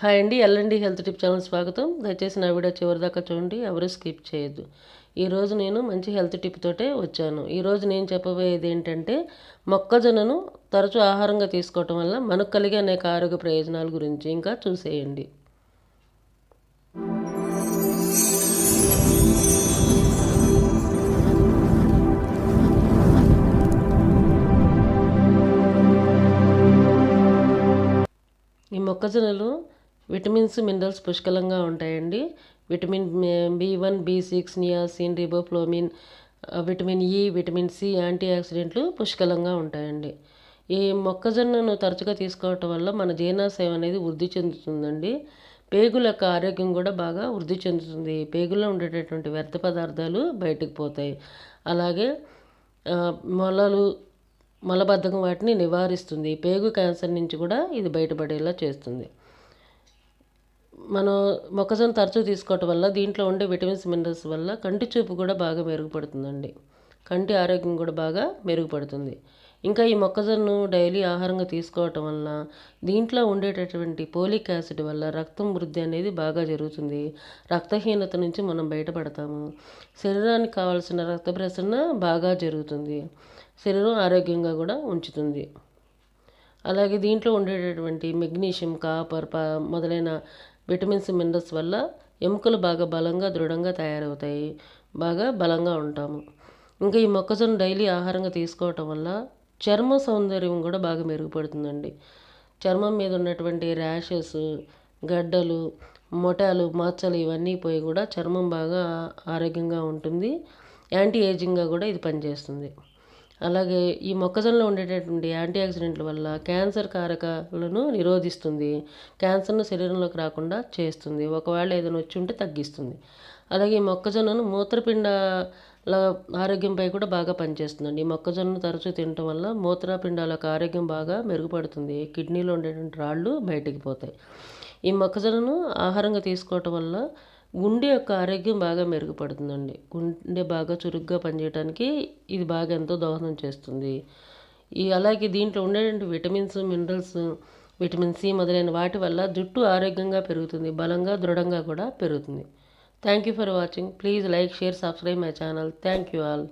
Hi అండి, LMD health tip channel స్వాగతం. దయచేసి నా వీడియో చివరిదాకా చూడండి, ఎవరు స్కిప్ చేయొద్దు. ఈరోజు నేను మంచి హెల్త్ టిప్ తోటే వచ్చాను. ఈరోజు నేను చెప్పబోయేది ఏంటంటే, మొక్కజొన్నను తరచూ ఆహారంగా తీసుకోవటం వల్ల మనకు కలిగే అనేక ఆరోగ్య ప్రయోజనాల గురించి ఇంకా చూసేయండి. ఈ మొక్కజొన్నలు విటమిన్స్, మినరల్స్ పుష్కలంగా ఉంటాయండి. Vitamin B1, B6, niacin, riboflavin, vitamin E, vitamin C, anti ఆక్సిడెంట్లు పుష్కలంగా ఉంటాయండి. ఈ మొక్కజొన్నను తరచుగా తీసుకోవటం వల్ల మన జీర్ణాశయం అనేది వృద్ధి చెందుతుందండి. పేగుల యొక్క ఆరోగ్యం కూడా బాగా వృద్ధి చెందుతుంది. పేగుల్లో ఉండేటటువంటి వ్యర్థ పదార్థాలు బయటకు పోతాయి. అలాగే మొలలు, మలబద్ధకం వాటిని నివారిస్తుంది. పేగు క్యాన్సర్ నుంచి కూడా ఇది బయటపడేలా చేస్తుంది. మనం మొక్కజొన్న తరచూ తీసుకోవటం వల్ల దీంట్లో ఉండే విటమిన్స్, మినరల్స్ వల్ల కంటి చూపు కూడా బాగా మెరుగుపడుతుందండి. కంటి ఆరోగ్యం కూడా బాగా మెరుగుపడుతుంది. ఇంకా ఈ మొక్కజొన్నను డైలీ ఆహారంగా తీసుకోవటం వల్ల దీంట్లో ఉండేటటువంటి పోలిక్ యాసిడ్ వల్ల రక్తం వృద్ధి అనేది బాగా జరుగుతుంది. రక్తహీనత నుంచి మనం బయటపడతాము. శరీరానికి కావాల్సిన రక్త ప్రసరణ బాగా జరుగుతుంది. శరీరం ఆరోగ్యంగా కూడా ఉంచుతుంది. అలాగే దీంట్లో ఉండేటటువంటి మెగ్నీషియం, కాపర్ మొదలైన విటమిన్స్, మినరల్స్ వల్ల ఎముకలు బాగా బలంగా, దృఢంగా తయారవుతాయి. బాగా బలంగా ఉంటాము. ఇంకా ఈ మొక్కజొన్న డైలీ ఆహారంగా తీసుకోవటం వల్ల చర్మ సౌందర్యం కూడా బాగా మెరుగుపడుతుందండి. చర్మం మీద ఉన్నటువంటి ర్యాషెస్, గడ్డలు, మొటాలు, మచ్చలు ఇవన్నీ పోయి కూడా చర్మం బాగా ఆరోగ్యంగా ఉంటుంది. యాంటీ ఏజింగ్గా కూడా ఇది పనిచేస్తుంది. అలాగే ఈ మొక్కజొన్నలో ఉండేటటువంటి యాంటీ ఆక్సిడెంట్ల వల్ల క్యాన్సర్ కారకాలను నిరోధిస్తుంది. క్యాన్సర్ను శరీరంలోకి రాకుండా చేస్తుంది. ఒకవేళ ఏదైనా వచ్చి ఉంటే తగ్గిస్తుంది. అలాగే ఈ మొక్కజొన్నను మూత్రపిండాల ఆరోగ్యంపై కూడా బాగా పనిచేస్తుందండి. ఈ మొక్కజొన్నను తరచూ తినటం వల్ల మూత్రపిండాల యొక్క ఆరోగ్యం బాగా మెరుగుపడుతుంది. కిడ్నీలో ఉండేటువంటి రాళ్ళు బయటికి పోతాయి. ఈ మొక్కజొన్నను ఆహారంగా తీసుకోవటం వల్ల గుండె యొక్క ఆరోగ్యం బాగా మెరుగుపడుతుందండి. గుండె బాగా చురుగ్గా పనిచేయడానికి ఇది బాగా ఎంతో దోహదం చేస్తుంది. అలాగే దీంట్లో ఉండేటువంటి విటమిన్స్, మినరల్స్, విటమిన్ C మొదలైన వాటి వల్ల జుట్టు ఆరోగ్యంగా పెరుగుతుంది. బలంగా, దృఢంగా కూడా పెరుగుతుంది. Thank you for watching. Please like, share, subscribe my channel. Thank you all.